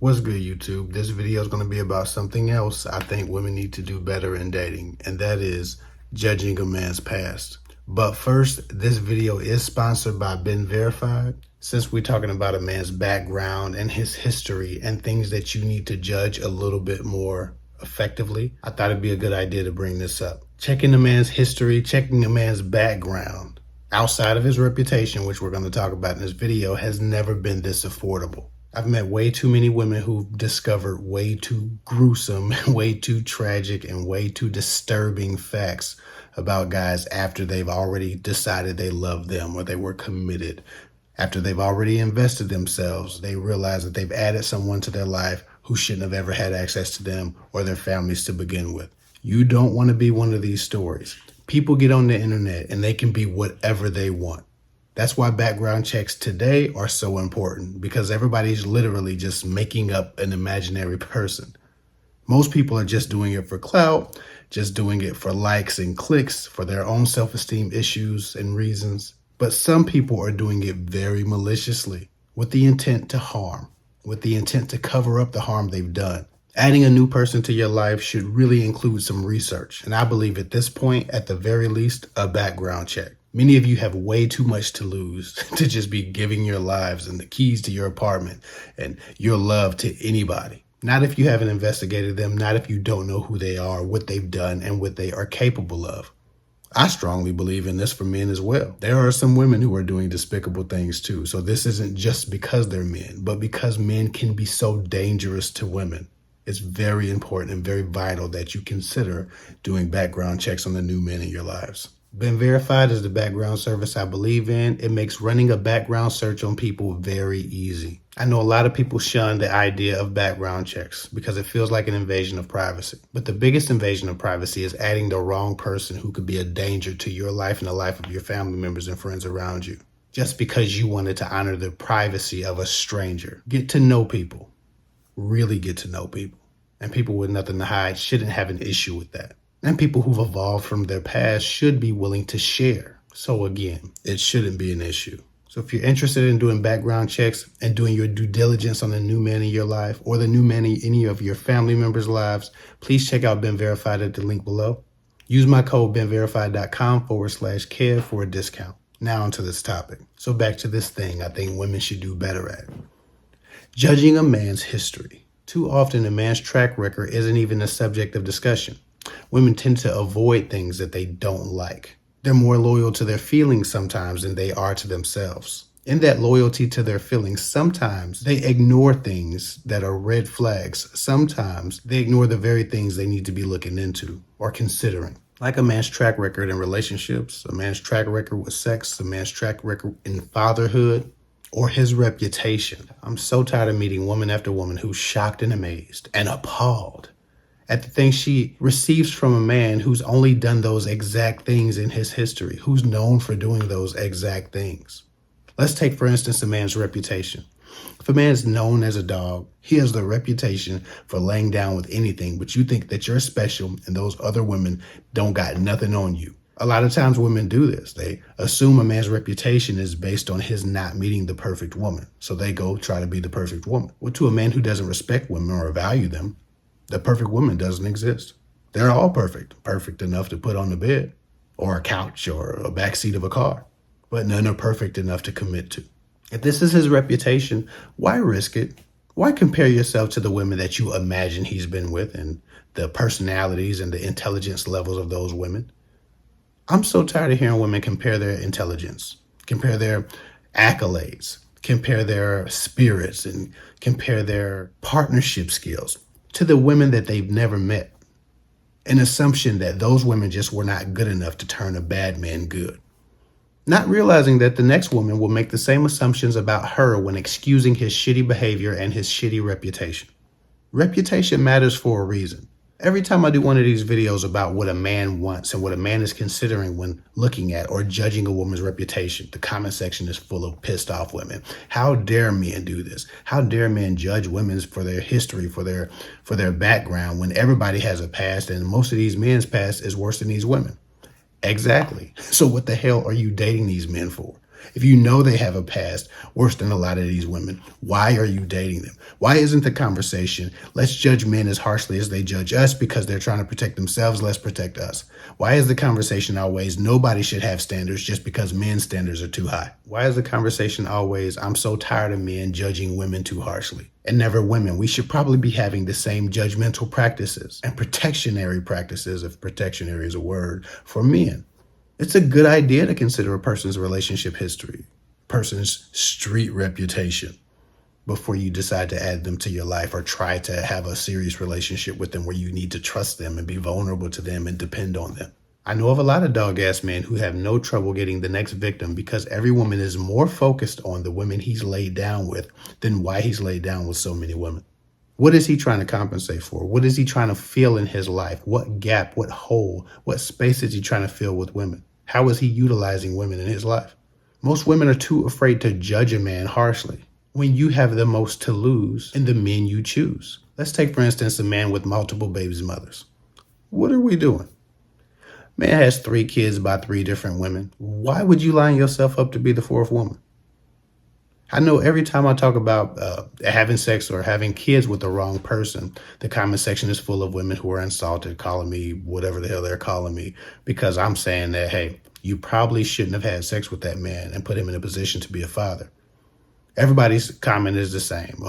What's good, YouTube? This video is going to be about something else I think women need to do better in dating, and that is judging a man's past. But first, this video is sponsored by BeenVerified. Since we're talking about a man's background and his history and things that you need to judge a little bit more effectively, I thought it'd be a good idea to bring this up. Checking a man's history, checking a man's background outside of his reputation, which we're going to talk about in this video, has never been this affordable. I've met way too many women who've discovered way too gruesome, way too tragic, and way too disturbing facts about guys after they've already decided they love them or they were committed. After they've already invested themselves, they realize that they've added someone to their life who shouldn't have ever had access to them or their families to begin with. You don't want to be one of these stories. People get on the internet and they can be whatever they want. That's why background checks today are so important, because everybody's literally just making up an imaginary person. Most people are just doing it for clout, just doing it for likes and clicks, for their own self-esteem issues and reasons. But some people are doing it very maliciously, with the intent to harm, with the intent to cover up the harm they've done. Adding a new person to your life should really include some research, and I believe at this point, at the very least, a background check. Many of you have way too much to lose to just be giving your lives and the keys to your apartment and your love to anybody. Not if you haven't investigated them, not if you don't know who they are, what they've done, and what they are capable of. I strongly believe in this for men as well. There are some women who are doing despicable things too. So this isn't just because they're men, but because men can be so dangerous to women. It's very important and very vital that you consider doing background checks on the new men in your lives. BeenVerified is the background service I believe in. It makes running a background search on people very easy. I know a lot of people shun the idea of background checks because it feels like an invasion of privacy. But the biggest invasion of privacy is adding the wrong person who could be a danger to your life and the life of your family members and friends around you, just because you wanted to honor the privacy of a stranger. Get to know people. Really get to know people. And people with nothing to hide shouldn't have an issue with that. And people who've evolved from their past should be willing to share. So again, it shouldn't be an issue. So if you're interested in doing background checks and doing your due diligence on the new man in your life or the new man in any of your family members' lives, please check out BeenVerified at the link below. Use my code BeenVerified.com/Kev for a discount. Now onto this topic. So back to this thing I think women should do better at. Judging a man's history. Too often a man's track record isn't even a subject of discussion. Women tend to avoid things that they don't like. They're more loyal to their feelings sometimes than they are to themselves. In that loyalty to their feelings, sometimes they ignore things that are red flags. Sometimes they ignore the very things they need to be looking into or considering. Like a man's track record in relationships, a man's track record with sex, a man's track record in fatherhood, or his reputation. I'm so tired of meeting woman after woman who's shocked and amazed and appalled at the things she receives from a man who's only done those exact things in his history, who's known for doing those exact things. Let's take, for instance, a man's reputation. If a man's known as a dog, he has the reputation for laying down with anything, but you think that you're special and those other women don't got nothing on you. A lot of times women do this. They assume a man's reputation is based on his not meeting the perfect woman. So they go try to be the perfect woman. Well, to a man who doesn't respect women or value them, the perfect woman doesn't exist. They're all perfect. Perfect enough to put on the bed or a couch or a backseat of a car. But none are perfect enough to commit to. If this is his reputation, why risk it? Why compare yourself to the women that you imagine he's been with and the personalities and the intelligence levels of those women? I'm so tired of hearing women compare their intelligence, compare their accolades, compare their spirits, and compare their partnership skills to the women that they've never met. An assumption that those women just were not good enough to turn a bad man good. Not realizing that the next woman will make the same assumptions about her when excusing his shitty behavior and his shitty reputation. Reputation matters for a reason. Every time I do one of these videos about what a man wants and what a man is considering when looking at or judging a woman's reputation, the comment section is full of pissed off women. How dare men do this? How dare men judge women for their history, for their background, when everybody has a past and most of these men's past is worse than these women? Exactly. So what the hell are you dating these men for? If you know they have a past worse than a lot of these women, why are you dating them? Why isn't the conversation, let's judge men as harshly as they judge us because they're trying to protect themselves, let's protect us? Why is the conversation always, nobody should have standards just because men's standards are too high? Why is the conversation always, I'm so tired of men judging women too harshly? And never women. We should probably be having the same judgmental practices and protectionary practices, if protectionary is a word, for men. It's a good idea to consider a person's relationship history, person's street reputation, before you decide to add them to your life or try to have a serious relationship with them where you need to trust them and be vulnerable to them and depend on them. I know of a lot of dog-ass men who have no trouble getting the next victim because every woman is more focused on the women he's laid down with than why he's laid down with so many women. What is he trying to compensate for? What is he trying to fill in his life? What gap, what hole, what space is he trying to fill with women? How is he utilizing women in his life? Most women are too afraid to judge a man harshly when you have the most to lose in the men you choose. Let's take, for instance, a man with multiple babies' mothers. What are we doing? Man has 3 kids by 3 different women. Why would you line yourself up to be the 4th woman? I know every time I talk about having sex or having kids with the wrong person, the comment section is full of women who are insulted, calling me whatever the hell they're calling me, because I'm saying that, hey, you probably shouldn't have had sex with that man and put him in a position to be a father. Everybody's comment is the same.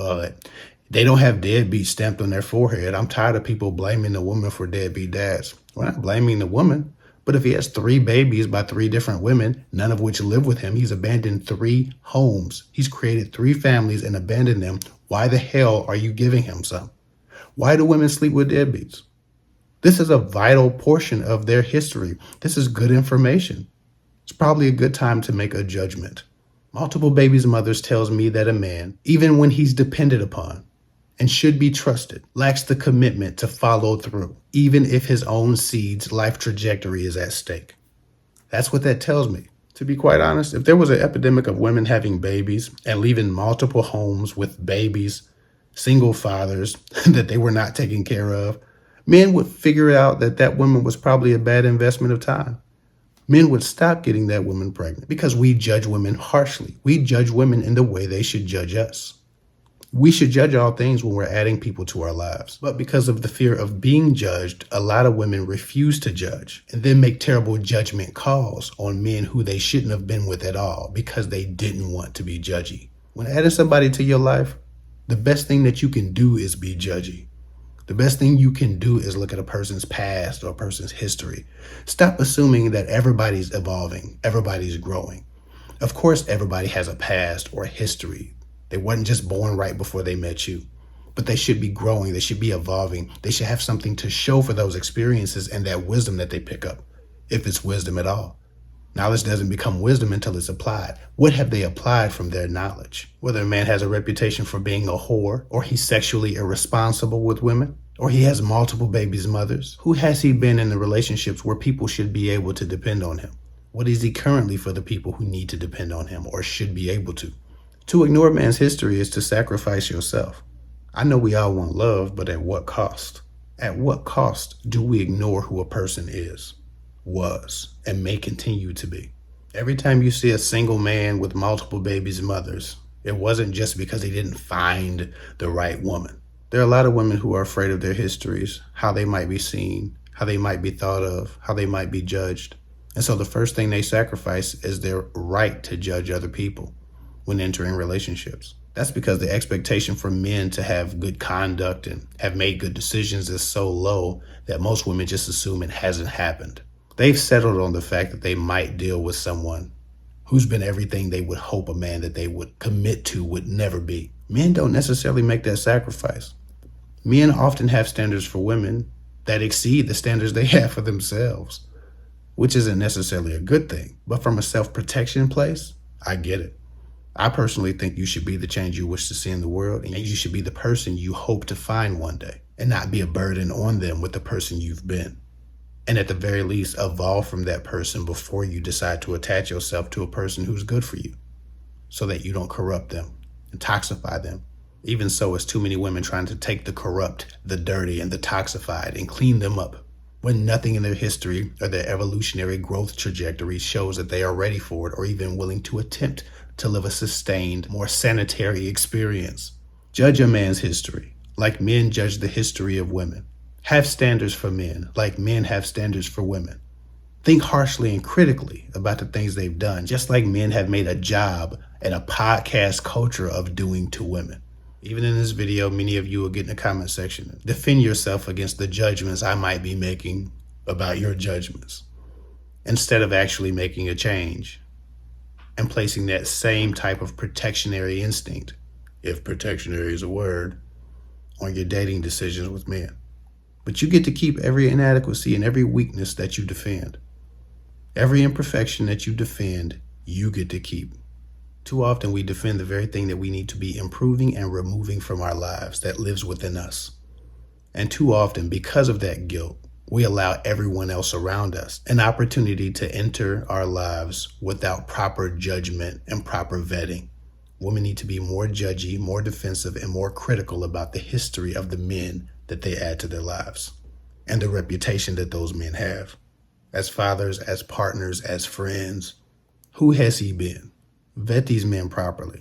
They don't have deadbeat stamped on their forehead. I'm tired of people blaming the woman for deadbeat dads. We're not blaming the woman. But if he has 3 babies by 3 different women, none of which live with him, he's abandoned 3 homes. He's created 3 families and abandoned them. Why the hell are you giving him some? Why do women sleep with deadbeats? This is a vital portion of their history. This is good information. It's probably a good time to make a judgment. Multiple babies' mothers tells me that a man, even when he's depended upon and should be trusted, lacks the commitment to follow through, even if his own seed's life trajectory is at stake. That's what that tells me. To be quite honest, if there was an epidemic of women having babies and leaving multiple homes with babies, single fathers that they were not taking care of, men would figure out that that woman was probably a bad investment of time. Men would stop getting that woman pregnant because we judge women harshly. We judge women in the way they should judge us. We should judge all things when we're adding people to our lives. But because of the fear of being judged, a lot of women refuse to judge and then make terrible judgment calls on men who they shouldn't have been with at all because they didn't want to be judgy. When adding somebody to your life, the best thing that you can do is be judgy. The best thing you can do is look at a person's past or a person's history. Stop assuming that everybody's evolving, everybody's growing. Of course, everybody has a past or a history. They weren't just born right before they met you, but they should be growing. They should be evolving. They should have something to show for those experiences and that wisdom that they pick up, if it's wisdom at all. Knowledge doesn't become wisdom until it's applied. What have they applied from their knowledge? Whether a man has a reputation for being a whore, or he's sexually irresponsible with women, or he has multiple babies' mothers. Who has he been in the relationships where people should be able to depend on him? What is he currently for the people who need to depend on him or should be able to? To ignore a man's history is to sacrifice yourself. I know we all want love, but at what cost? At what cost do we ignore who a person is, was, and may continue to be? Every time you see a single man with multiple babies' mothers, it wasn't just because he didn't find the right woman. There are a lot of women who are afraid of their histories, how they might be seen, how they might be thought of, how they might be judged. And so the first thing they sacrifice is their right to judge other people when entering relationships. That's because the expectation for men to have good conduct and have made good decisions is so low that most women just assume it hasn't happened. They've settled on the fact that they might deal with someone who's been everything they would hope a man that they would commit to would never be. Men don't necessarily make that sacrifice. Men often have standards for women that exceed the standards they have for themselves, which isn't necessarily a good thing. But from a self-protection place, I get it. I personally think you should be the change you wish to see in the world, and you should be the person you hope to find one day and not be a burden on them with the person you've been. And at the very least, evolve from that person before you decide to attach yourself to a person who's good for you so that you don't corrupt them and toxify them. Even so, it's too many women trying to take the corrupt, the dirty, and the toxified and clean them up when nothing in their history or their evolutionary growth trajectory shows that they are ready for it or even willing to attempt to live a sustained, more sanitary experience. Judge a man's history like men judge the history of women. Have standards for men like men have standards for women. Think harshly and critically about the things they've done, just like men have made a job and a podcast culture of doing to women. Even in this video, many of you will get in the comment section. Defend yourself against the judgments I might be making about your judgments, instead of actually making a change and placing that same type of protectionary instinct, if protectionary is a word, on your dating decisions with men. But you get to keep every inadequacy and every weakness that you defend. Every imperfection that you defend, you get to keep. Too often we defend the very thing that we need to be improving and removing from our lives that lives within us. And too often, because of that guilt, we allow everyone else around us an opportunity to enter our lives without proper judgment and proper vetting. Women need to be more judgy, more defensive, and more critical about the history of the men that they add to their lives and the reputation that those men have. As fathers, as partners, as friends, who has he been? Vet these men properly.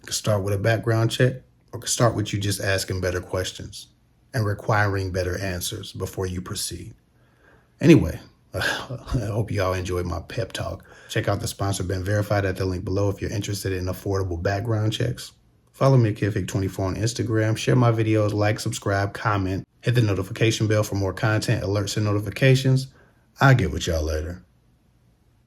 You can start with a background check, or can start with you just asking better questions and requiring better answers before you proceed. Anyway, I hope y'all enjoyed my pep talk. Check out the sponsor BeenVerified at the link below if you're interested in affordable background checks. Follow me at KidFig24 on Instagram. Share my videos, like, subscribe, comment, hit the notification bell for more content, alerts, and notifications. I'll get with y'all later.